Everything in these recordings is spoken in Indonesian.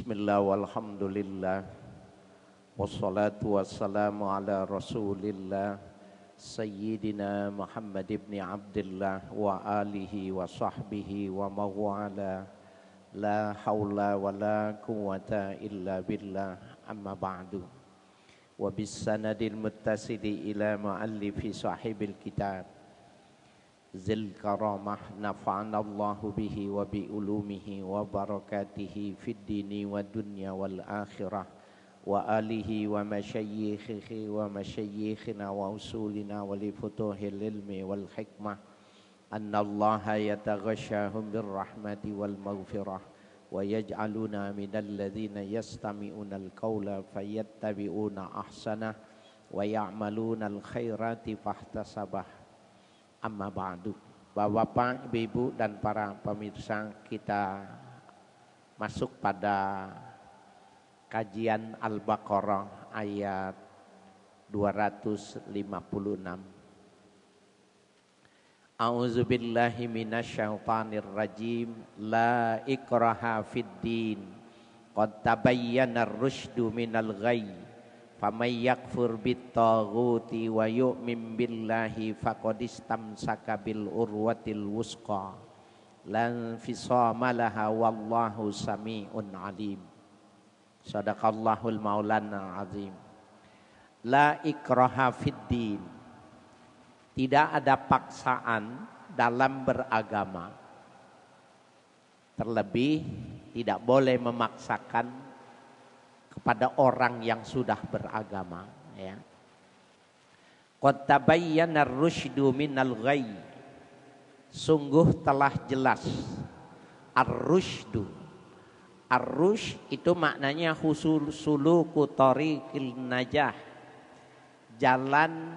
Bismillah walhamdulillah wassalatu wassalamu ala rasulillah Sayyidina Muhammad ibn Abdullah wa alihi wa sahbihi wa mawala la hawla wa la quwwata illa billah amma ba'du wa bis sanadil muttasili ila muallifi sahibil kitab Zil karamah nafa'ana Allahu bihi wa bi ulumihi wa barakatihi fid dini wa dunya wal akhirah wa alihi wa masyayikhihi wa masyayikhina wa usulina wa li futuhil ilmi wal hikmah anna Allaha yataghashahum bir rahmati wal maghfirah wa yaj'aluna minal ladzina yastami'una al qawla fayattabi'una ahsanah wa ya'maluna al khairati fahtasabah. Amma ba'du. Bapak, Ibu, dan para pemirsa, kita masuk pada kajian Al-Baqarah ayat 256. A'udzubillahi minasyaitonir rajim. La ikraha fid din. Qad tabayyana ar-rusydu minal ghayy. Faman yakfur bit-taghuti wa yu'min billahi faqad istamsaka bil urwatil wusqa lan fisama laha wallahu sami'un alim. Shadaqallahul maulana azim. La ikraha fid din. Tidak ada paksaan dalam beragama. Terlebih tidak boleh memaksakan kepada orang yang sudah beragama, ya. Qad tabayyana ar-rusydu minal ghayy. Sungguh telah jelas ar-rusydu. Ar-rusy itu maknanya suluku tariqil najah. Jalan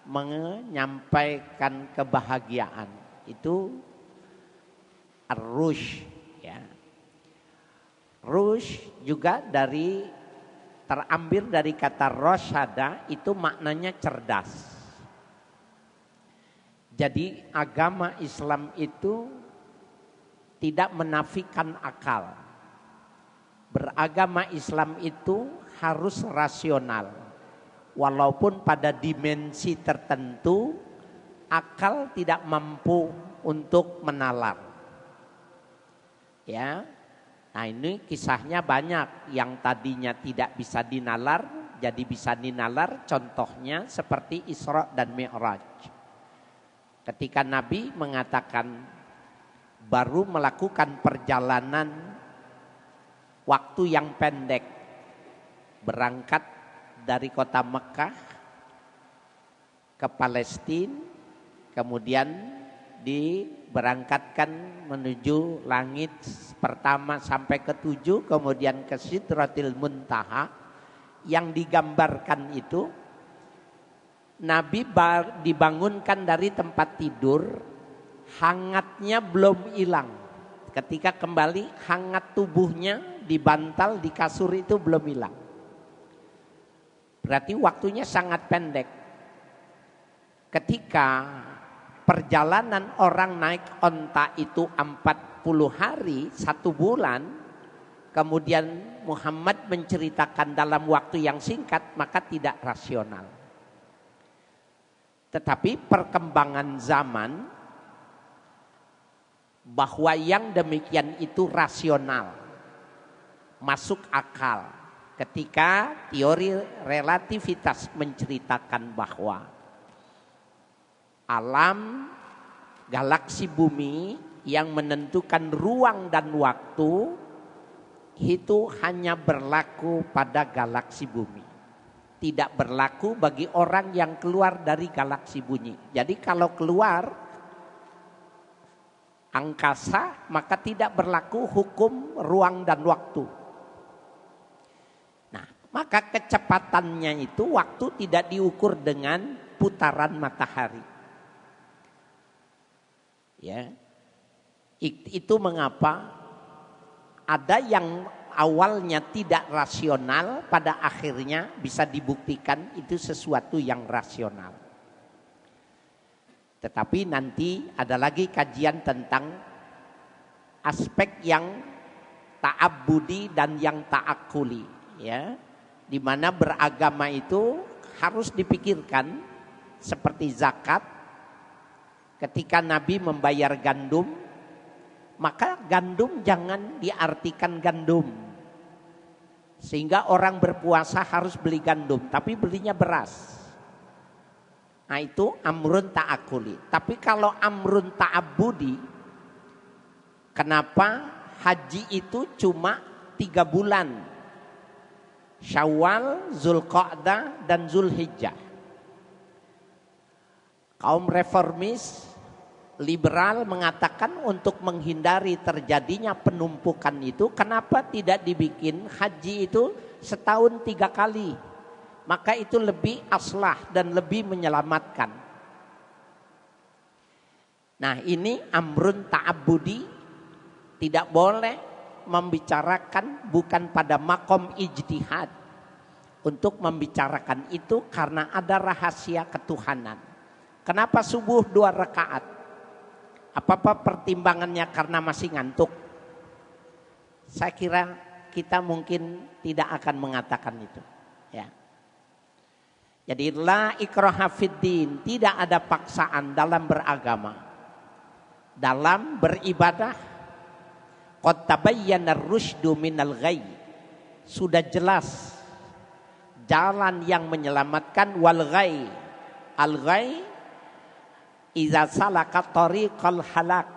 menyampaikan kebahagiaan. Itu ar-rusy, ya. Rush juga terambil dari kata rosyada, itu maknanya cerdas. Jadi agama Islam itu tidak menafikan akal. Beragama Islam itu harus rasional. Walaupun pada dimensi tertentu akal tidak mampu untuk menalar. Ya. Nah, ini kisahnya banyak yang tadinya tidak bisa dinalar jadi bisa dinalar. Contohnya seperti Isra dan Mi'raj. Ketika Nabi mengatakan baru melakukan perjalanan waktu yang pendek, berangkat dari kota Mekah ke Palestina, kemudian diberangkatkan menuju langit pertama sampai ke-7, kemudian ke Sidratil Muntaha. Yang digambarkan itu Nabi dibangunkan dari tempat tidur, hangatnya belum hilang. Ketika kembali, hangat tubuhnya di bantal, di kasur itu belum hilang. Berarti waktunya sangat pendek. Ketika perjalanan orang naik onta itu 40 hari, 1 bulan. Kemudian Muhammad menceritakan dalam waktu yang singkat, maka tidak rasional. Tetapi perkembangan zaman bahwa yang demikian itu rasional, masuk akal. Ketika teori relativitas menceritakan bahwa alam galaksi bumi yang menentukan ruang dan waktu itu hanya berlaku pada galaksi bumi. Tidak berlaku bagi orang yang keluar dari galaksi bumi. Jadi kalau keluar angkasa maka tidak berlaku hukum ruang dan waktu. Nah, maka kecepatannya itu waktu tidak diukur dengan putaran matahari. Ya, itu mengapa ada yang awalnya tidak rasional, pada akhirnya bisa dibuktikan itu sesuatu yang rasional. Tetapi nanti ada lagi kajian tentang aspek yang ta'abbudi dan yang ta'akuli, ya. Di mana beragama itu harus dipikirkan seperti zakat. Ketika Nabi membayar gandum, maka gandum jangan diartikan gandum. Sehingga orang berpuasa harus beli gandum, tapi belinya beras. Nah itu amrun ta'akuli. Tapi kalau amrun ta'abbudi, kenapa haji itu cuma 3 bulan? Syawal, Zulqa'dah, dan Zulhijjah. Kaum reformis liberal mengatakan untuk menghindari terjadinya penumpukan itu, kenapa tidak dibikin haji itu setahun 3 kali? Maka itu lebih aslah dan lebih menyelamatkan. Nah ini amrun ta'abbudi, tidak boleh membicarakan bukan pada makom ijtihad. Untuk membicarakan itu karena ada rahasia ketuhanan. Kenapa subuh 2 rakaat? Apa pertimbangannya karena masih ngantuk? Saya kira kita mungkin tidak akan mengatakan itu. Ya. Jadi la ikraha fiddin, tidak ada paksaan dalam beragama. Dalam beribadah, qad tabayyana ar-rusydu minal ghayy. Sudah jelas jalan yang menyelamatkan, wal ghayy. Al ghayy iza salaka tariqal halak.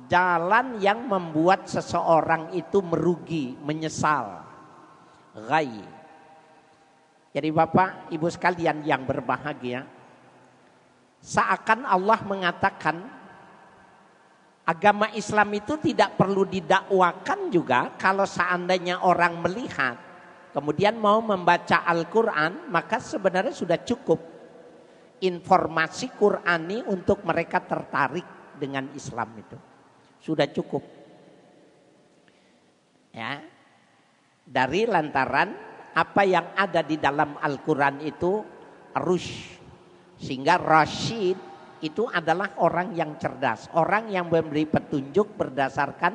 Jalan yang membuat seseorang itu merugi, menyesal. Ghayy. Jadi Bapak, Ibu sekalian yang berbahagia, seakan Allah mengatakan agama Islam itu tidak perlu didakwakan juga. Kalau seandainya orang melihat kemudian mau membaca Al-Quran, maka sebenarnya sudah cukup informasi Qurani untuk mereka tertarik dengan Islam itu. Sudah cukup. Ya. Dari lantaran apa yang ada di dalam Al-Quran itu rush. Sehingga Rasyid itu adalah orang yang cerdas. Orang yang memberi petunjuk berdasarkan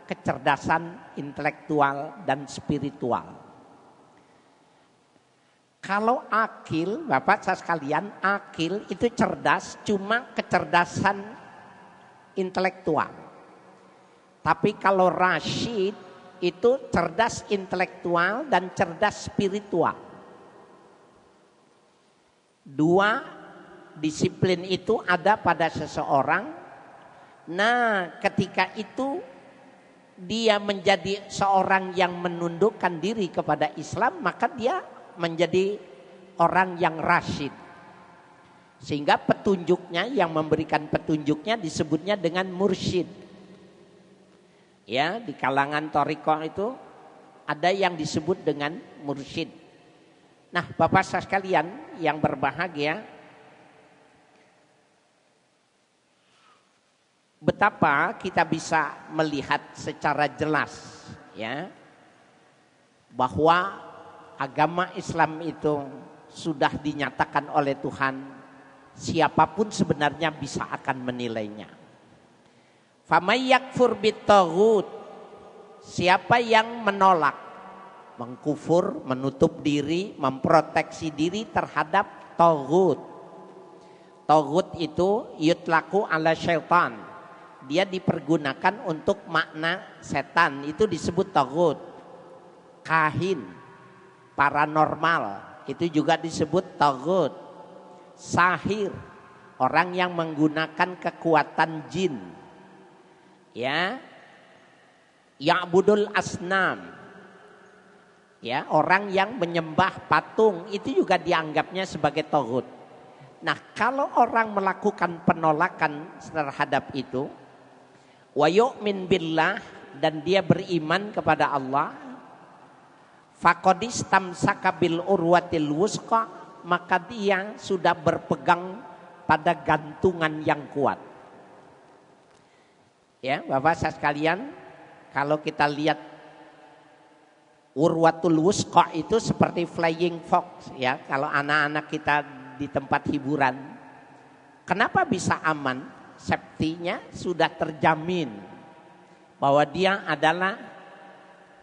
kecerdasan intelektual dan spiritual. Kalau akil, Bapak saya sekalian, akil itu cerdas cuma kecerdasan intelektual. Tapi kalau Rasyid itu cerdas intelektual dan cerdas spiritual. 2 disiplin itu ada pada seseorang. Nah, ketika itu dia menjadi seorang yang menundukkan diri kepada Islam, maka dia menjadi orang yang rasyid. Sehingga petunjuknya, yang memberikan petunjuknya disebutnya dengan mursyid. Ya, di kalangan thariqah itu ada yang disebut dengan mursyid. Nah, Bapak sekalian yang berbahagia, betapa kita bisa melihat secara jelas ya bahwa agama Islam itu sudah dinyatakan oleh Tuhan, siapapun sebenarnya bisa akan menilainya. Famay yakfur bitaghut, siapa yang menolak, mengkufur, menutup diri, memproteksi diri terhadap taghut. Taghut itu yutlaku ala syaitan, dia dipergunakan untuk makna setan, itu disebut taghut. Kahin, paranormal, itu juga disebut taghut. Sahir, orang yang menggunakan kekuatan jin. Ya, ya'budul asnam, ya, orang yang menyembah patung, itu juga dianggapnya sebagai taghut. Nah, kalau orang melakukan penolakan terhadap itu, wa yu'min billah, dan dia beriman kepada Allah, faqadis tamsaka bil urwatil wusqa, maka dia sudah berpegang pada gantungan yang kuat. Ya, Bapak saya sekalian, kalau kita lihat urwatul wusqa itu seperti flying fox ya, kalau anak-anak kita di tempat hiburan. Kenapa bisa aman? Safety-nya sudah terjamin bahwa dia adalah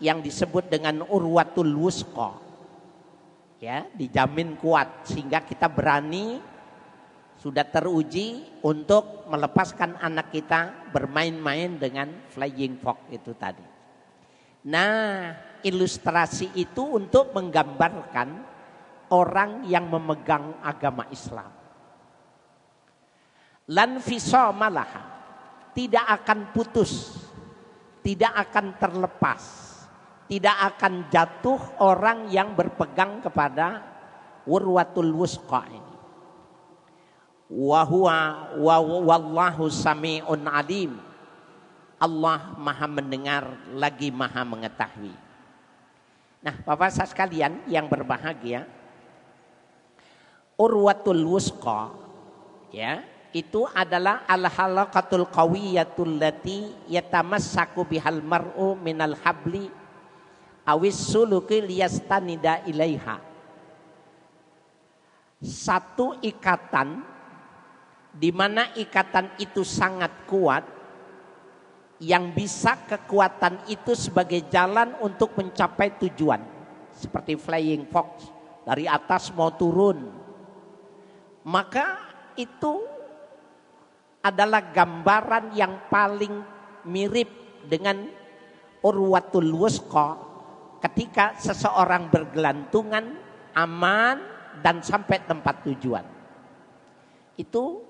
yang disebut dengan urwatul wusqa. Ya, dijamin kuat sehingga kita berani, sudah teruji untuk melepaskan anak kita bermain-main dengan flying fox itu tadi. Nah, ilustrasi itu untuk menggambarkan orang yang memegang agama Islam. Lan fisomalaha, tidak akan putus, tidak akan terlepas, tidak akan jatuh orang yang berpegang kepada urwatul wusqa ini. Wallahu sami'un alim. Allah maha mendengar lagi maha mengetahui. Nah, Bapak Saudara sekalian yang berbahagia, urwatul wusqa ya, itu adalah al-halaqatul qawiyatul lati yatamassaku bihal mar'u minal habli awis suluki liyastanida ilaiha. Satu ikatan di mana ikatan itu sangat kuat, yang bisa kekuatan itu sebagai jalan untuk mencapai tujuan. Seperti flying fox, dari atas mau turun. Maka itu adalah gambaran yang paling mirip dengan urwatul wusqa, ketika seseorang bergelantungan, aman, dan sampai tempat tujuan. Itu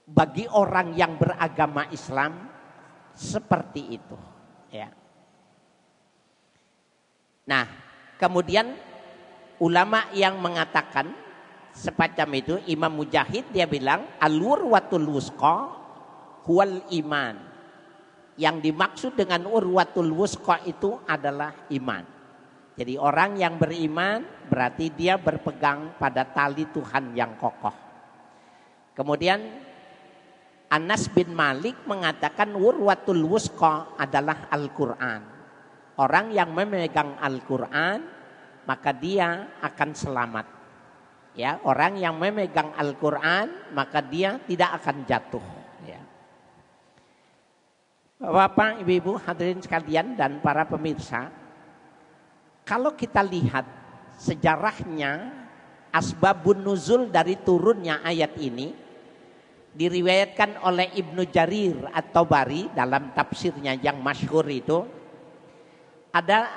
bagi orang yang beragama Islam seperti itu. Ya. Nah, kemudian ulama yang mengatakan semacam itu, Imam Mujahid dia bilang al-urwatul wusqa huwal iman. Yang dimaksud dengan urwatul wusqa itu adalah iman. Jadi orang yang beriman berarti dia berpegang pada tali Tuhan yang kokoh. Kemudian Anas bin Malik mengatakan urwatul wusqa adalah Al-Quran. Orang yang memegang Al-Quran maka dia akan selamat. Ya, orang yang memegang Al-Quran maka dia tidak akan jatuh. Ya. Bapak, Ibu, hadirin sekalian dan para pemirsa, kalau kita lihat sejarahnya, asbabun nuzul dari turunnya ayat ini diriwayatkan oleh Ibnu Jarir At-Tabari dalam tafsirnya yang masyhur itu. Ada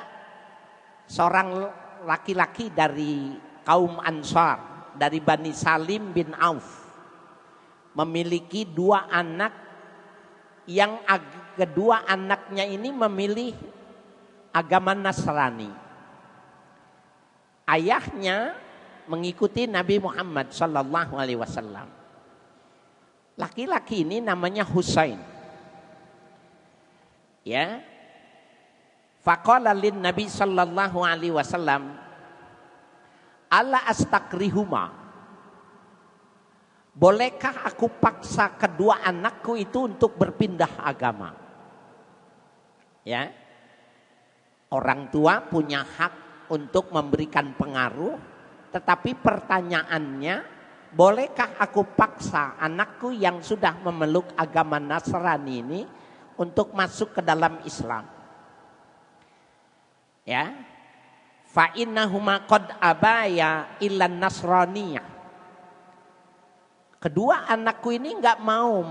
seorang laki-laki dari kaum Ansar, dari Bani Salim bin Auf, memiliki dua anak yang kedua anaknya ini memilih agama Nasrani. Ayahnya mengikuti Nabi Muhammad sallallahu alaihi wasallam. Laki-laki ini namanya Husain. Ya. Faqala lin Nabi sallallahu alaihi wasallam, "Ala astakrihuma?" Bolehkah aku paksa kedua anakku itu untuk berpindah agama? Ya. Orang tua punya hak untuk memberikan pengaruh, tetapi pertanyaannya, bolehkah aku paksa anakku yang sudah memeluk agama Nasrani ini untuk masuk ke dalam Islam? Ya. Fa innahuma qad abaya illan nasraniyah. Kedua anakku ini enggak mau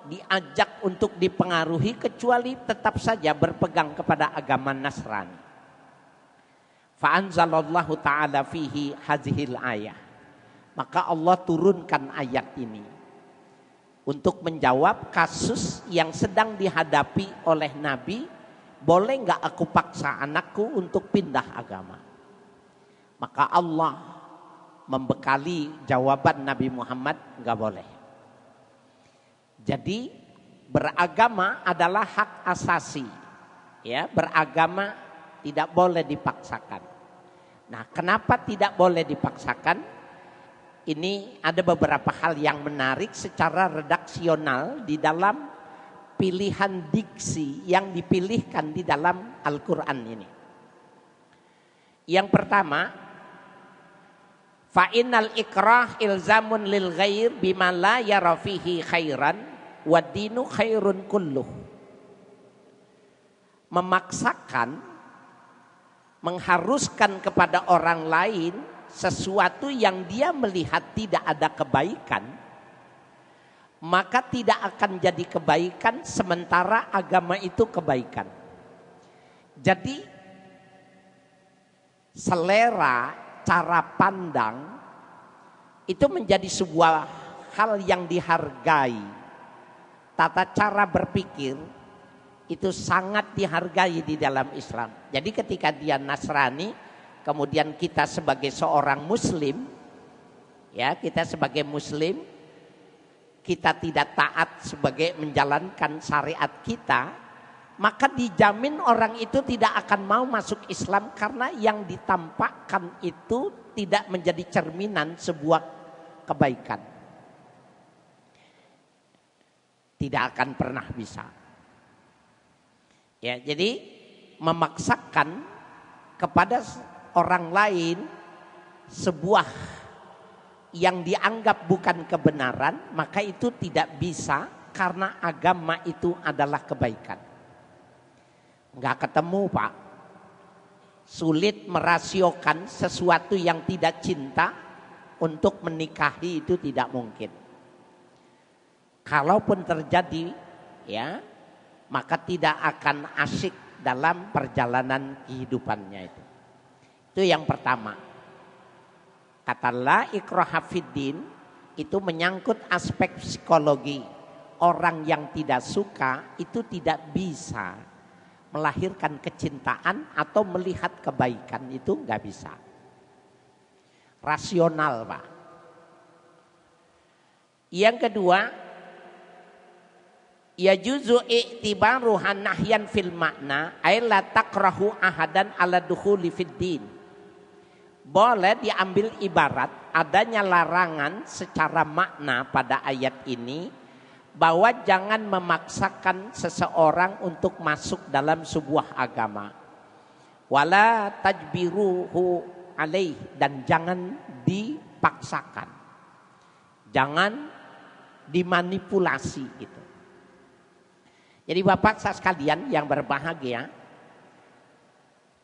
diajak untuk dipengaruhi kecuali tetap saja berpegang kepada agama Nasrani. Fa anzalallahu ta'ala fihi hazihil ayah. Maka Allah turunkan ayat ini untuk menjawab kasus yang sedang dihadapi oleh Nabi. Boleh enggak aku paksa anakku untuk pindah agama? Maka Allah membekali jawaban Nabi Muhammad, enggak boleh. Jadi beragama adalah hak asasi. Ya, beragama tidak boleh dipaksakan. Nah, kenapa tidak boleh dipaksakan? Ini ada beberapa hal yang menarik secara redaksional di dalam pilihan diksi yang dipilihkan di dalam Al-Quran ini. Yang pertama, fa innal ikrah ilzamun lil ghair bima la yara fihi khairan wa dinu khairun kulluh. memaksakan, mengharuskan kepada orang lain sesuatu yang dia melihat tidak ada kebaikan, maka tidak akan jadi kebaikan sementara agama itu kebaikan. Jadi selera, cara pandang itu menjadi sebuah hal yang dihargai. Tata cara berpikir itu sangat dihargai di dalam Islam. Jadi ketika dia Nasrani, kemudian kita sebagai seorang Muslim, ya kita sebagai Muslim, kita tidak taat sebagai menjalankan syariat kita, maka dijamin orang itu tidak akan mau masuk Islam karena yang ditampakkan itu tidak menjadi cerminan sebuah kebaikan. Tidak akan pernah bisa. Ya, jadi memaksakan kepada orang lain sebuah yang dianggap bukan kebenaran, maka itu tidak bisa karena agama itu adalah kebaikan. Enggak ketemu, Pak. Sulit merasiokan sesuatu yang tidak cinta untuk menikahi, itu tidak mungkin. Kalaupun terjadi, ya, maka tidak akan asyik dalam perjalanan kehidupannya itu. Itu yang pertama. Kata la ikraha fiddin itu menyangkut aspek psikologi. Orang yang tidak suka itu tidak bisa melahirkan kecintaan atau melihat kebaikan, itu nggak bisa. Rasional, Pak. Yang kedua, ya juzu i'tibaruhan nahyan fil makna ay la takrahu ahadan ala dukhuli fid din. Boleh diambil ibarat adanya larangan secara makna pada ayat ini bahwa jangan memaksakan seseorang untuk masuk dalam sebuah agama. Wala tajbiruhu alaih, dan jangan dipaksakan. Jangan dimanipulasi gitu. Jadi Bapak sekalian yang berbahagia,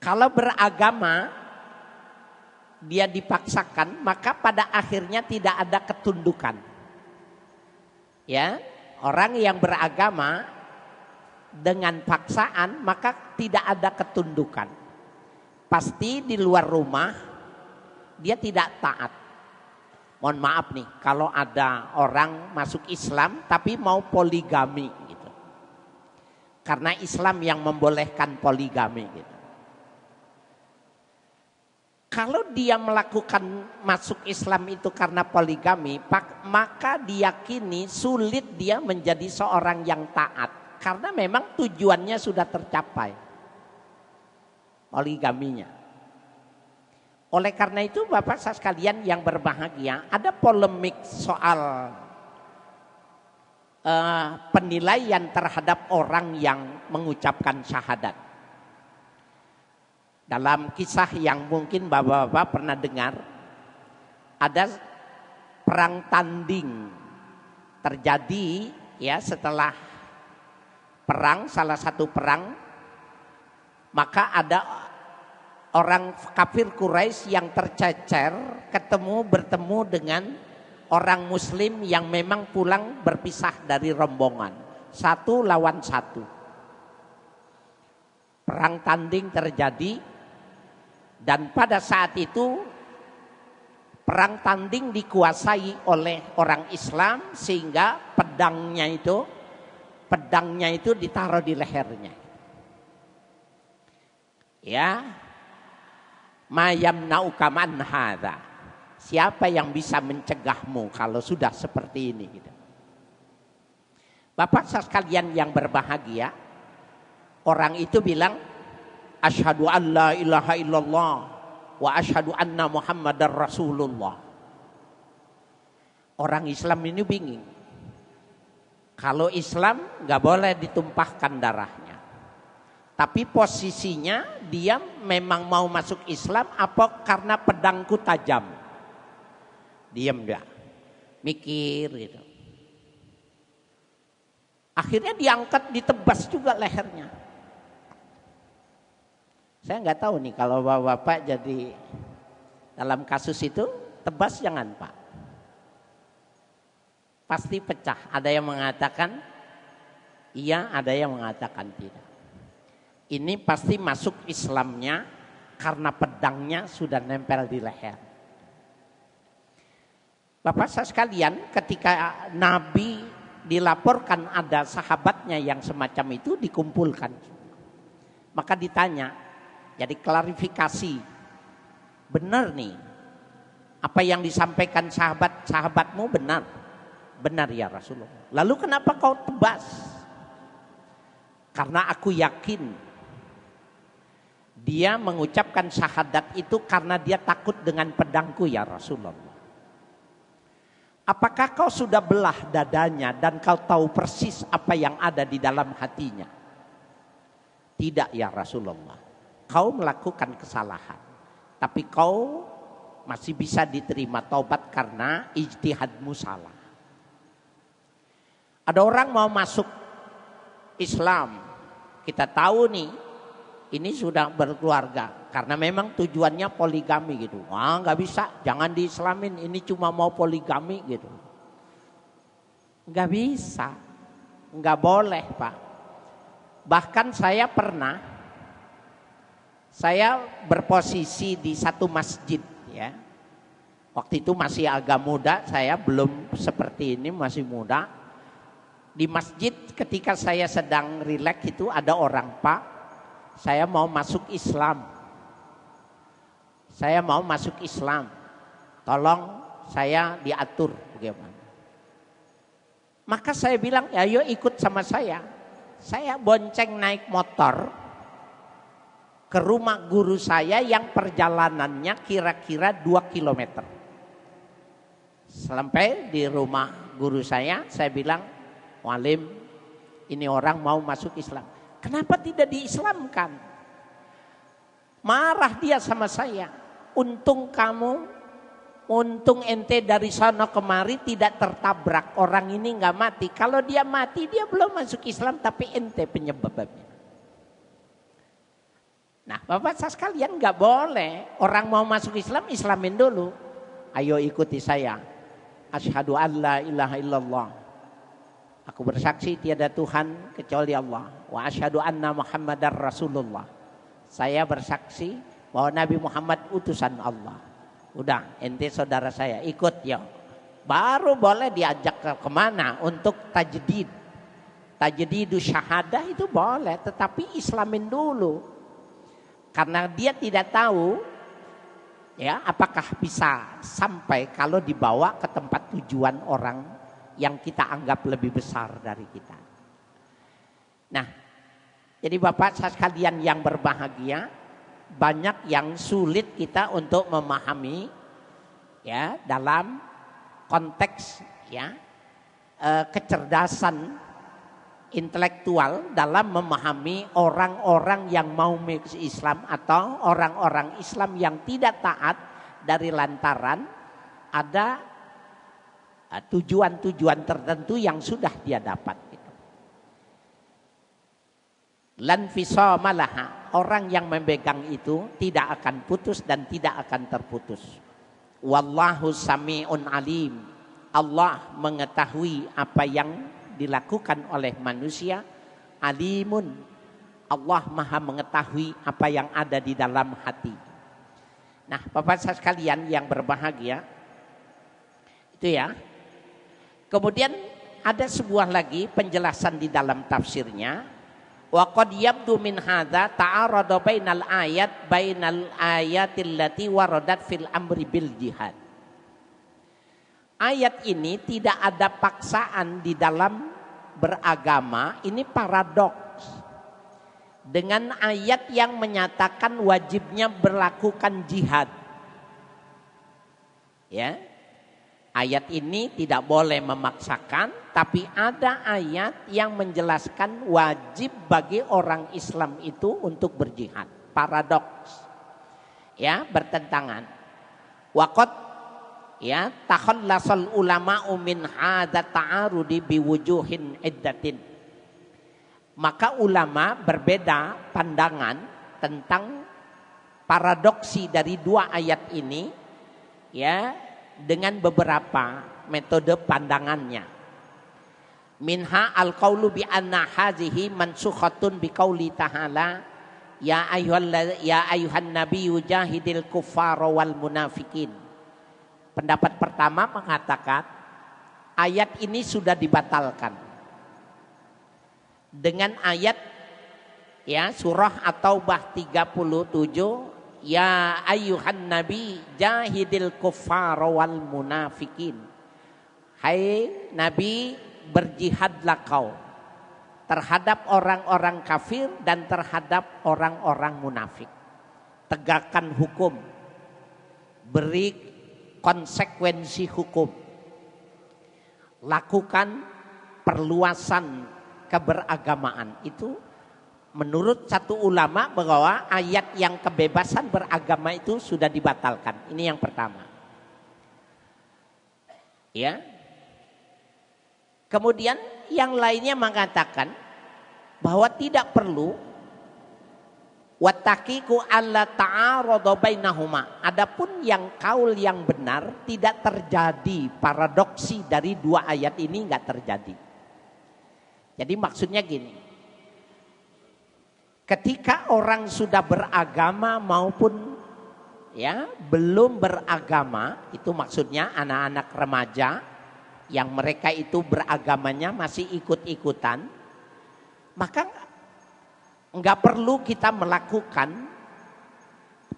kalau beragama dia dipaksakan, maka pada akhirnya tidak ada ketundukan. Ya, orang yang beragama dengan paksaan maka tidak ada ketundukan. Pasti di luar rumah dia tidak taat. Mohon maaf nih, kalau ada orang masuk Islam tapi mau poligami gitu. Karena Islam yang membolehkan poligami gitu. Kalau dia melakukan masuk Islam itu karena poligami, maka diyakini sulit dia menjadi seorang yang taat. Karena memang tujuannya sudah tercapai, poligaminya. Oleh karena itu Bapak sekalian yang berbahagia, ada polemik soal penilaian terhadap orang yang mengucapkan syahadat. Dalam kisah yang mungkin Bapak-bapak pernah dengar, ada perang tanding terjadi ya setelah perang, salah satu perang, maka ada orang kafir Quraisy yang tercecer bertemu dengan orang muslim yang memang pulang berpisah dari rombongan. 1 lawan 1. Perang tanding terjadi. Dan pada saat itu perang tanding dikuasai oleh orang Islam sehingga pedangnya itu ditaruh di lehernya. Ya, mayam naukaman hadza. Siapa yang bisa mencegahmu kalau sudah seperti ini gitu. Bapak sekalian yang berbahagia, orang itu bilang asyhadu an la ilaha illallah wa asyhadu anna muhammadar rasulullah. Orang Islam ini bingung. Kalau Islam gak boleh ditumpahkan darahnya. Tapi posisinya dia memang mau masuk Islam apa karena pedangku tajam. Diam dia. Mikir gitu. Akhirnya diangkat, ditebas juga lehernya. Saya nggak tahu nih kalau bapak-bapak jadi dalam kasus itu tebas jangan Pak. Pasti pecah. Ada yang mengatakan iya, ada yang mengatakan tidak. Ini pasti masuk Islamnya karena pedangnya sudah nempel di leher. Bapak saya sekalian, ketika Nabi dilaporkan ada sahabatnya yang semacam itu dikumpulkan. Maka ditanya, jadi klarifikasi. Benar nih, apa yang disampaikan sahabatmu benar. Benar ya Rasulullah. Lalu kenapa kau tebas? Karena aku yakin dia mengucapkan syahadat itu karena dia takut dengan pedangku ya Rasulullah. Apakah kau sudah belah dadanya dan kau tahu persis apa yang ada di dalam hatinya? Tidak ya Rasulullah. Kau melakukan kesalahan. Tapi kau masih bisa diterima taubat karena ijtihadmu salah. Ada orang mau masuk Islam. Kita tahu nih, ini sudah berkeluarga. Karena memang tujuannya poligami gitu. Wah nggak bisa, jangan diislamin. Ini cuma mau poligami gitu. Nggak bisa, nggak boleh Pak. Bahkan saya berposisi di satu masjid ya. Waktu itu masih agak muda, saya belum seperti ini, masih muda. Di masjid ketika saya sedang rileks itu ada orang, Pak, saya mau masuk Islam. Saya mau masuk Islam, tolong saya diatur bagaimana. Maka saya bilang, ya ayo ikut sama saya. Saya bonceng naik motor ke rumah guru saya yang perjalanannya kira-kira 2 kilometer. Sampai di rumah guru saya bilang, Walim, ini orang mau masuk Islam. Kenapa tidak diislamkan? Marah dia sama saya. Untung ente dari sana kemari tidak tertabrak. Orang ini nggak mati. Kalau dia mati dia belum masuk Islam, tapi ente penyebabnya. Nah Bapak saya sekalian nggak boleh. Orang mau masuk Islam, Islamin dulu. Ayo ikuti saya. Asyhadu an la ilaha illallah. Aku bersaksi tiada Tuhan kecuali Allah. Wa asyhadu anna Muhammadar Rasulullah. Saya bersaksi bahwa Nabi Muhammad utusan Allah. Udah, ente saudara saya, ikut ya. Baru boleh diajak kemana untuk tajdid. Tajdidu syahadah itu boleh, tetapi Islamin dulu. Karena dia tidak tahu ya apakah bisa sampai kalau dibawa ke tempat tujuan orang yang kita anggap lebih besar dari kita. Nah, jadi Bapak sekalian yang berbahagia, banyak yang sulit kita untuk memahami ya dalam konteks ya kecerdasan intelektual dalam memahami orang-orang yang mau masuk Islam atau orang-orang Islam yang tidak taat dari lantaran ada tujuan-tujuan tertentu yang sudah dia dapat. Lan fisamalaha, orang yang memegang itu tidak akan putus dan tidak akan terputus. Wallahu sami'un alim. Allah mengetahui apa yang dilakukan oleh manusia. Alimun, Allah maha mengetahui apa yang ada di dalam hati. Nah Bapak saya sekalian yang berbahagia, itu ya. Kemudian ada sebuah lagi penjelasan di dalam tafsirnya. Wa qad yabdu min hadza ta'arada bainal ayatil lati waradat fil amri bil jihad. Ayat ini tidak ada paksaan di dalam beragama, ini paradoks. Dengan ayat yang menyatakan wajibnya berlakukan jihad. Ya. Ayat ini tidak boleh memaksakan, tapi ada ayat yang menjelaskan wajib bagi orang Islam itu untuk berjihad. Paradoks. Ya, bertentangan. Waqad ya takhallasal ulama'u min hadza ta'arudi biwujuhin iddatin. Maka ulama berbeda pandangan tentang paradoksi dari dua ayat ini ya dengan beberapa metode pandangannya. Minha al-qaulu bi anna hazihi mansukhatun bi qauli ta'ala ya ayuhan nabiyyu jahidil kuffara wal munafikin. Pendapat pertama mengatakan ayat ini sudah dibatalkan dengan ayat ya surah At-Taubah 37 ya ayuhan nabi jahidil kuffara wal munafikin. Hai nabi, berjihadlah kau terhadap orang-orang kafir dan terhadap orang-orang munafik. Tegakkan hukum, beri konsekuensi hukum, lakukan perluasan keberagamaan. Itu menurut satu ulama bahwa ayat yang kebebasan beragama itu sudah dibatalkan. Ini yang pertama. Ya. Kemudian yang lainnya mengatakan bahwa tidak perlu wattaqiqu alla ta'arada bainahuma. Adapun yang kaul yang benar tidak terjadi paradoksi dari dua ayat ini, enggak terjadi. Jadi maksudnya gini. Ketika orang sudah beragama maupun ya belum beragama, itu maksudnya anak-anak remaja yang mereka itu beragamanya masih ikut-ikutan, maka enggak perlu kita melakukan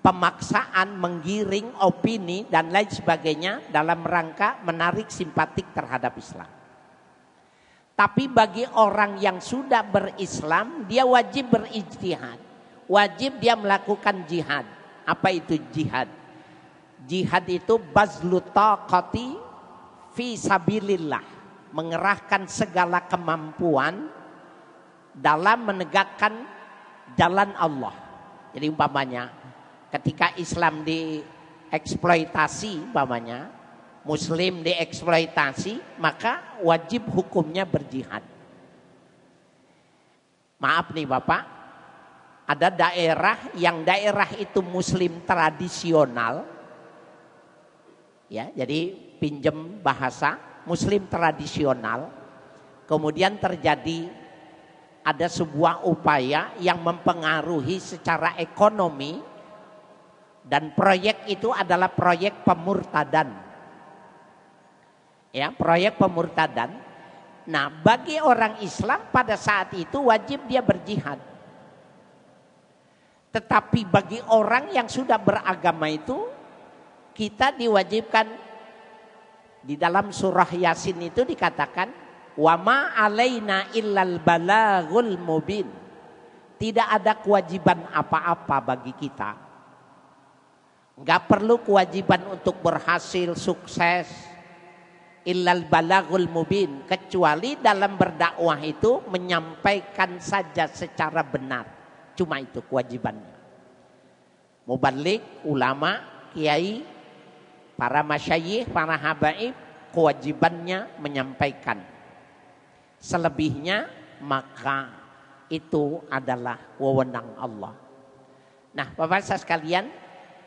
pemaksaan, menggiring opini dan lain sebagainya dalam rangka menarik simpatik terhadap Islam. Tapi bagi orang yang sudah berislam, dia wajib berijtihad, wajib dia melakukan jihad. Apa itu jihad? Jihad itu bazlu taqati fi sabilillah, mengerahkan segala kemampuan dalam menegakkan jalan Allah. Jadi umpamanya ketika Islam dieksploitasi, umpamanya Muslim dieksploitasi, maka wajib hukumnya berjihad. Maaf nih Bapak, ada daerah yang daerah itu Muslim tradisional, ya, jadi pinjem bahasa Muslim tradisional, kemudian terjadi ada sebuah upaya yang mempengaruhi secara ekonomi dan proyek itu adalah proyek pemurtadan. Ya, proyek pemurtadan. Nah, bagi orang Islam pada saat itu wajib dia berjihad. Tetapi bagi orang yang sudah beragama itu kita diwajibkan. Di dalam surah Yasin itu dikatakan wa ma alaina illal balaghul mubin. Tidak ada kewajiban apa-apa bagi kita. Enggak perlu kewajiban untuk berhasil sukses illal balaghul mubin, kecuali dalam berdakwah itu menyampaikan saja secara benar. Cuma itu kewajibannya. Mubalik, ulama, kiai, para masyayikh, para habaib, kewajibannya menyampaikan. Selebihnya maka itu adalah wewenang Allah. Nah, Bapak Ibu sekalian,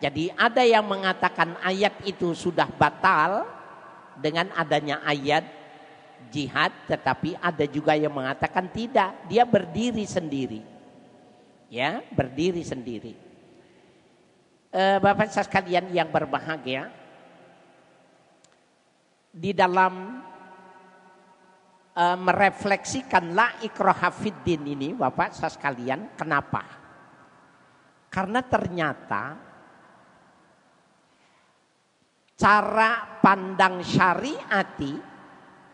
jadi ada yang mengatakan ayat itu sudah batal dengan adanya ayat jihad, tetapi ada juga yang mengatakan tidak, dia berdiri sendiri. Ya, berdiri sendiri. Bapak sekalian yang berbahagia, di dalam merefleksikan la ikraha fiddin ini Bapak sekalian, kenapa? Karena ternyata cara pandang syariati,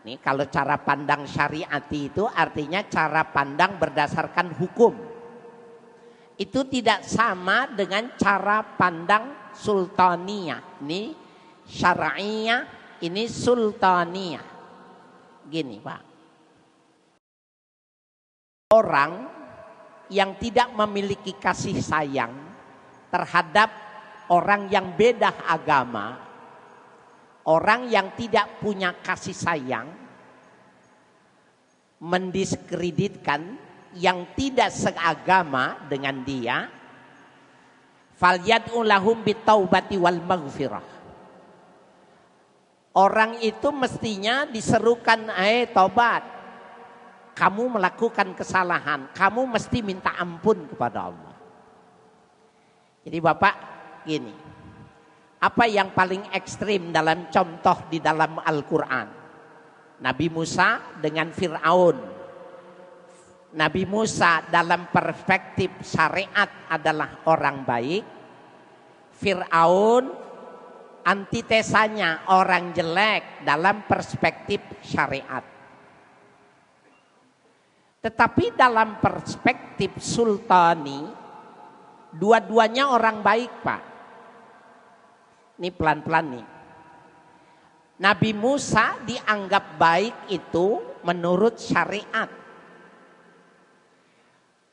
nih kalau cara pandang syariati itu artinya cara pandang berdasarkan hukum. Itu tidak sama dengan cara pandang sultaniyah. Ini syar'iyah, ini sultaniyah. Gini Pak. Orang yang tidak memiliki kasih sayang terhadap orang yang beda agama, orang yang tidak punya kasih sayang, mendiskreditkan yang tidak seagama dengan dia, Falyad'u lahum bitaubati wal maghfirah. Orang itu mestinya diserukan, tobat. Kamu melakukan kesalahan, kamu mesti minta ampun kepada Allah. Jadi Bapak gini, apa yang paling ekstrim dalam contoh di dalam Al-Quran? Nabi Musa dengan Fir'aun. Nabi Musa dalam perspektif syariat adalah orang baik. Fir'aun antitesanya orang jelek dalam perspektif syariat. Tetapi dalam perspektif sultani, dua-duanya orang baik, Pak. Ini pelan-pelan nih. Nabi Musa dianggap baik itu menurut syariat.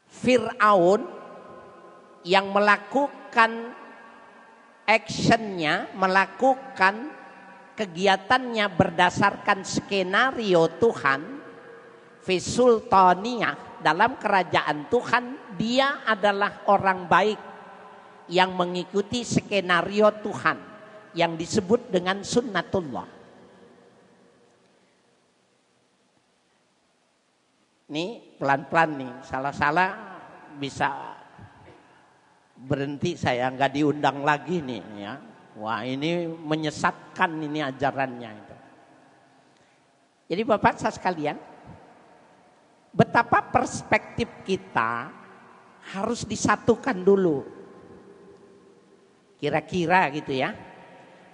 Fir'aun yang melakukan actionnya, melakukan kegiatannya berdasarkan skenario Tuhan, Fisultaniyah, dalam kerajaan Tuhan, dia adalah orang baik yang mengikuti skenario Tuhan yang disebut dengan sunnatullah. Nih pelan-pelan nih, salah-salah bisa berhenti, saya nggak diundang lagi nih ya. Wah, ini menyesatkan ini ajarannya itu. Jadi Bapak Saudara sekalian, betapa perspektif kita harus disatukan dulu. Kira-kira gitu ya.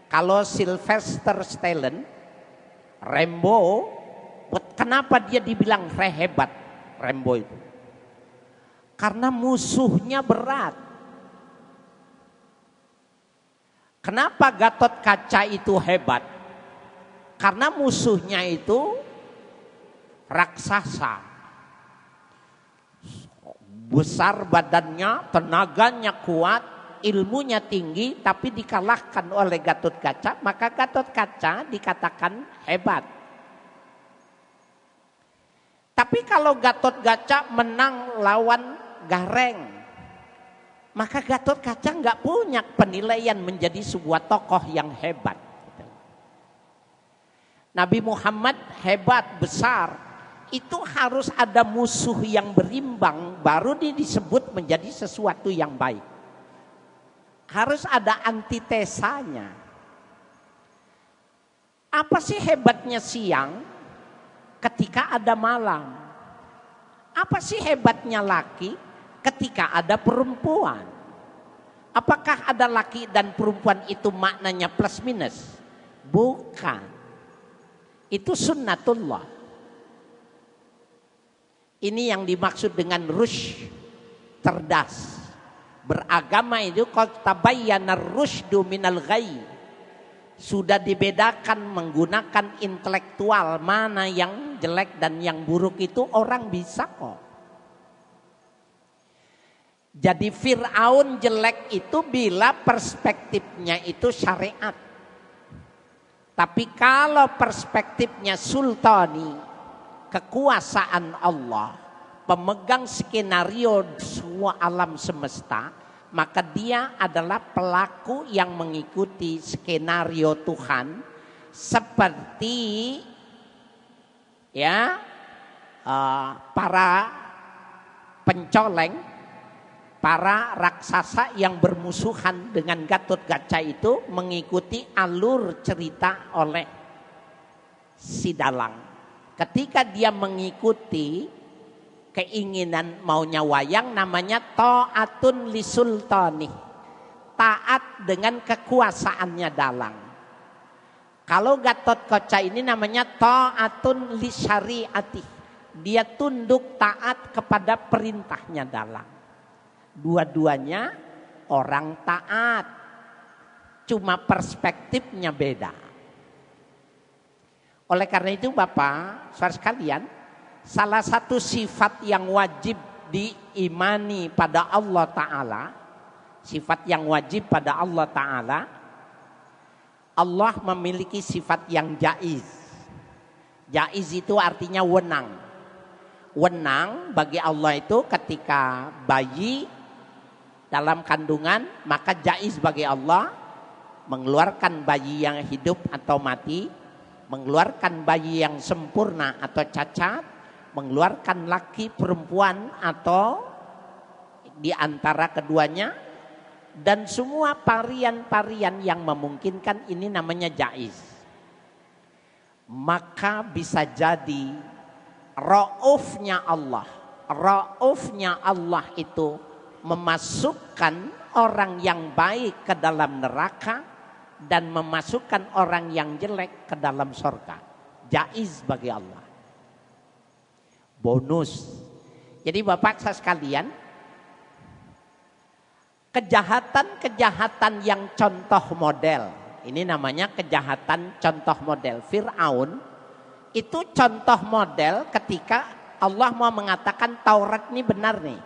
Kalau Sylvester Stallone, Rambo, kenapa dia dibilang hebat Rambo itu? Karena musuhnya berat. Kenapa Gatot Kaca itu hebat? Karena musuhnya itu raksasa. Besar badannya, tenaganya kuat, ilmunya tinggi, tapi dikalahkan oleh Gatot Kaca, maka Gatot Kaca dikatakan hebat. Tapi kalau Gatot Kaca menang lawan Gareng, maka Gatot Kaca nggak punya penilaian menjadi sebuah tokoh yang hebat. Nabi Muhammad hebat, besar. Itu harus ada musuh yang berimbang, baru dia disebut menjadi sesuatu yang baik. Harus ada antitesanya. Apa sih hebatnya siang ketika ada malam? Apa sih hebatnya laki ketika ada perempuan? Apakah ada laki dan perempuan itu maknanya plus minus? Bukan. Itu sunnatullah. Ini yang dimaksud dengan rusyd, cerdas. Beragama itu qad tabayyana ar-rusydu minal ghayy. Sudah dibedakan menggunakan intelektual mana yang jelek dan yang buruk itu orang bisa kok. Jadi Fir'aun jelek itu bila perspektifnya itu syariat. Tapi kalau perspektifnya sultani, kekuasaan Allah, pemegang skenario semua alam semesta, maka dia adalah pelaku yang mengikuti skenario Tuhan seperti ya para pencoleng, para raksasa yang bermusuhan dengan Gatot Kaca itu mengikuti alur cerita oleh si dalang. Ketika dia mengikuti keinginan maunya wayang, namanya ta'atun li sultani, taat dengan kekuasaannya dalang. Kalau Gatot Kaca ini namanya ta'atun li syariati, dia tunduk taat kepada perintahnya dalang. Dua-duanya orang taat, cuma perspektifnya beda. Oleh karena itu Bapak, saudara sekalian, salah satu sifat yang wajib diimani pada Allah Ta'ala, sifat yang wajib pada Allah Ta'ala, Allah memiliki sifat yang jaiz. Jaiz itu artinya wenang. Wenang bagi Allah itu ketika bayi dalam kandungan, maka jaiz bagi Allah mengeluarkan bayi yang hidup atau mati, mengeluarkan bayi yang sempurna atau cacat, mengeluarkan laki perempuan atau di antara keduanya, dan semua varian-varian yang memungkinkan, ini namanya jaiz. Maka bisa jadi raufnya Allah itu memasukkan orang yang baik ke dalam neraka dan memasukkan orang yang jelek ke dalam surga. Jaiz bagi Allah. Bonus. Jadi Bapak saya sekalian, kejahatan-kejahatan yang contoh model, ini namanya kejahatan contoh model. Fir'aun itu contoh model ketika Allah mau mengatakan Taurat ini benar nih.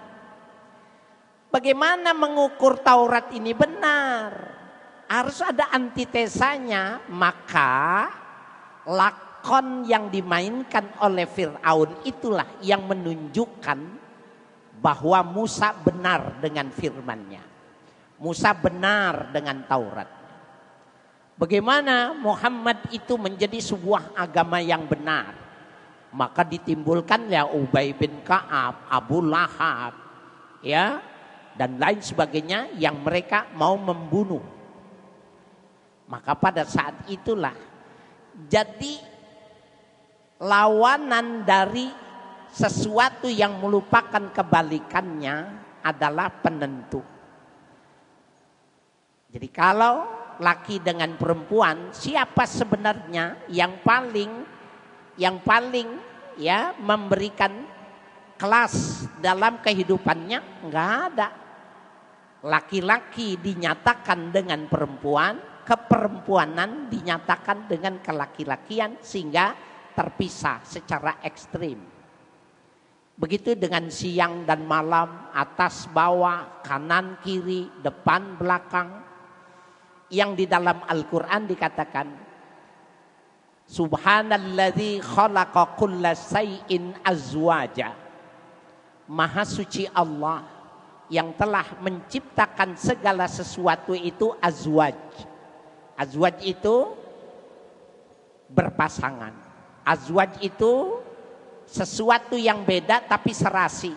Bagaimana mengukur Taurat ini benar? Harus ada antitesanya. Maka lakon yang dimainkan oleh Fir'aun itulah yang menunjukkan bahwa Musa benar dengan firman-Nya. Musa benar dengan Taurat. Bagaimana Muhammad itu menjadi sebuah agama yang benar? Maka ditimbulkannya Ubay bin Ka'ab, Abu Lahab, ya, dan lain sebagainya yang mereka mau membunuh. Maka pada saat itulah jadi lawanan dari sesuatu yang melupakan kebalikannya adalah penentu. Jadi kalau laki dengan perempuan, siapa sebenarnya yang paling ya memberikan kelas dalam kehidupannya? Enggak ada. Laki-laki dinyatakan dengan perempuan, keperempuanan dinyatakan dengan kelaki-lakian, sehingga terpisah secara ekstrim. Begitu dengan siang dan malam, atas bawah, kanan kiri, depan belakang. Yang di dalam Al-Quran dikatakan, Subhanalladzi khalaqa kulla shay'in azwaja. Maha suci Allah yang telah menciptakan segala sesuatu itu azwaj. Azwaj itu berpasangan. Azwaj itu sesuatu yang beda tapi serasi.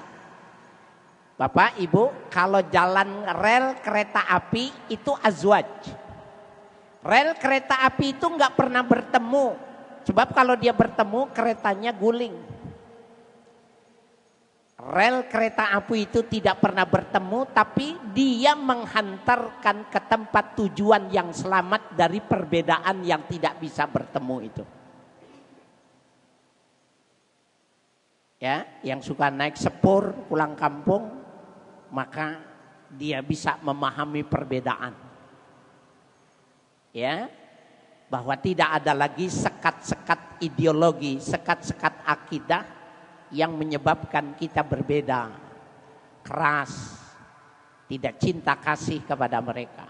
Bapak, Ibu, kalau jalan rel kereta api itu azwaj. Rel kereta api itu nggak pernah bertemu. Sebab kalau dia bertemu keretanya guling. Rel kereta api itu tidak pernah bertemu, tapi dia menghantarkan ke tempat tujuan yang selamat dari perbedaan yang tidak bisa bertemu itu. Ya, yang suka naik sepur pulang kampung, maka dia bisa memahami perbedaan. Ya, bahwa tidak ada lagi sekat-sekat ideologi, sekat-sekat akidah yang menyebabkan kita berbeda, keras, tidak cinta kasih kepada mereka.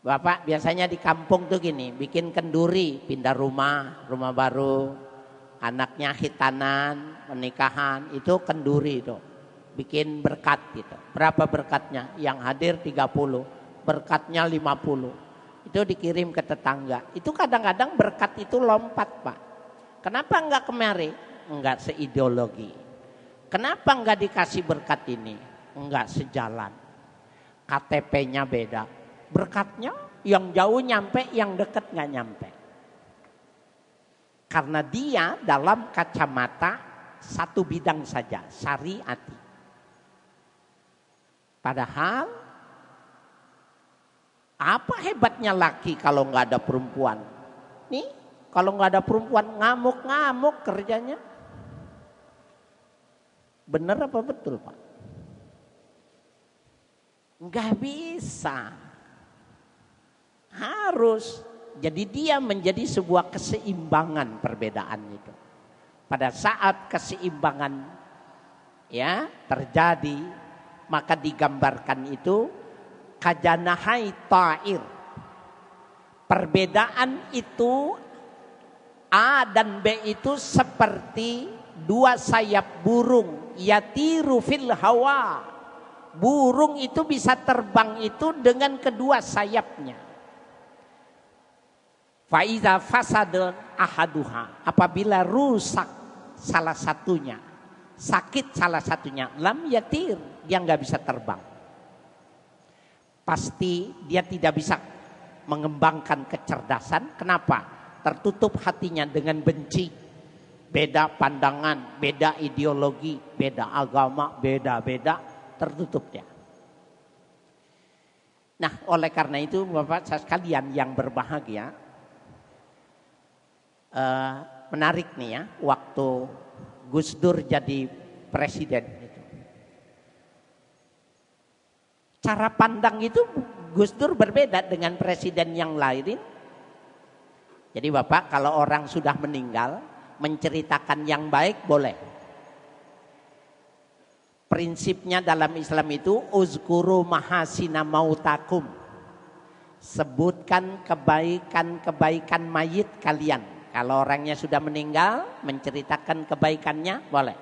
Bapak biasanya di kampung tuh gini, bikin kenduri, pindah rumah baru, anaknya khitanan, pernikahan, itu kenduri itu, bikin berkat gitu. Berapa berkatnya? Yang hadir 30, berkatnya 50. Itu dikirim ke tetangga. Itu kadang-kadang berkat itu lompat, Pak. Kenapa enggak kemari? Enggak seideologi. Kenapa enggak dikasih berkat ini? Enggak sejalan. KTP-nya beda. Berkatnya yang jauh nyampe, yang dekat enggak nyampe. Karena dia dalam kacamata satu bidang saja, syariati. Padahal apa hebatnya laki kalau nggak ada perempuan? Nih, kalau nggak ada perempuan ngamuk-ngamuk kerjanya. Bener apa betul, Pak? Nggak bisa. Harus. Jadi dia menjadi sebuah keseimbangan perbedaan itu. Pada saat keseimbangan ya terjadi, maka digambarkan itu kajanahai ta'ir. Perbedaan itu A dan B itu seperti dua sayap burung, yatiru fil hawa, Burung itu bisa terbang itu dengan kedua sayapnya. Faiza fasadun ahaduha, apabila rusak salah satunya, sakit salah satunya, lam yatir, dia nggak bisa terbang. Pasti dia tidak bisa mengembangkan kecerdasan. Kenapa? Tertutup hatinya dengan benci, beda pandangan, beda ideologi, beda agama, beda-beda. Tertutup dia. Nah, oleh karena itu Bapak sekalian yang berbahagia, menarik nih ya, waktu Gus Dur jadi presiden itu. Cara pandang itu Gus Dur berbeda dengan presiden yang lain. Jadi Bapak kalau orang sudah meninggal, menceritakan yang baik boleh. Prinsipnya dalam Islam itu uzkuru mahasina mautakum. Sebutkan kebaikan-kebaikan mayit kalian. Kalau orangnya sudah meninggal, menceritakan kebaikannya boleh.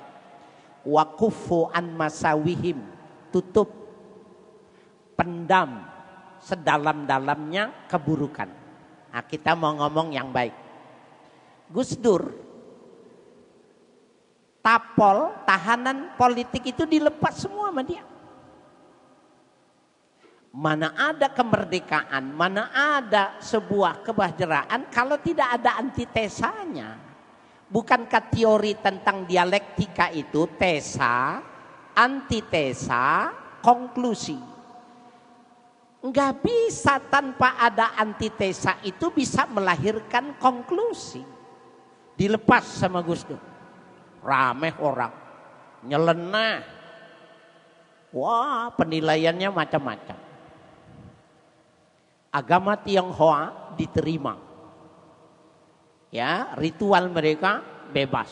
Wa kufu an masawihim, tutup, pendam sedalam-dalamnya keburukan. Nah, kita mau ngomong yang baik. Gus Dur tapol, tahanan politik itu dilepas semua sama dia. Mana ada kemerdekaan, mana ada sebuah kebahagiaan kalau tidak ada antitesanya. Bukankah teori tentang dialektika itu tesa, antitesa, konklusi? Enggak bisa tanpa ada antitesa itu bisa melahirkan konklusi. Dilepas sama Gus Dur. Rameh orang, nyeleneh. Wah, penilaiannya macam-macam. Agama Tionghoa diterima. Ya, ritual mereka bebas.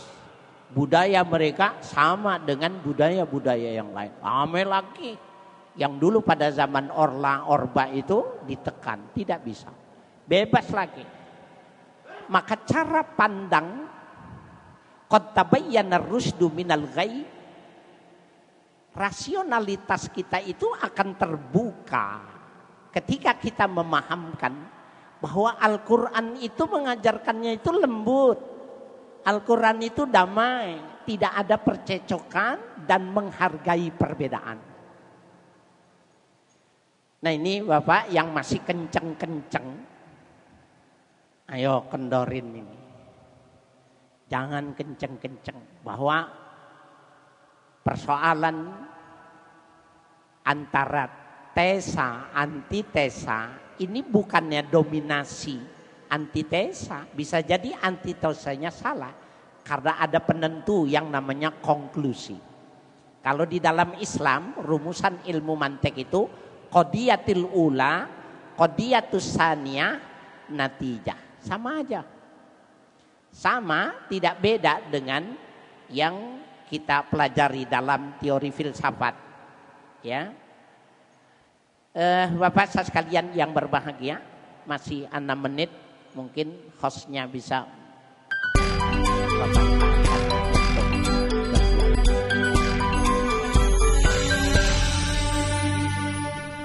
Budaya mereka sama dengan budaya-budaya yang lain. Ramai lagi. Yang dulu pada zaman Orba itu ditekan, tidak bisa. Bebas lagi. Maka cara pandang qad tabayyana ar-rusydu minal ghayy, rasionalitas kita itu akan terbuka ketika kita memahamkan bahwa Al-Quran itu mengajarkannya itu lembut. Al-Quran itu damai, tidak ada percecokan dan menghargai perbedaan. Nah ini Bapak yang masih kenceng-kenceng, ayo kendorin ini. Jangan kenceng-kenceng bahwa persoalan antara tesa, antitesa ini bukannya dominasi antitesa. Bisa jadi antitesanya salah karena ada penentu yang namanya konklusi. Kalau di dalam Islam rumusan ilmu mantik itu qadiyatul ula, qadiyatus saniyah, natijah. Sama aja. Sama, tidak beda dengan yang kita pelajari dalam teori filsafat. Ya, Bapak sekalian yang berbahagia, masih 6 menit, mungkin hostnya bisa. Bapak.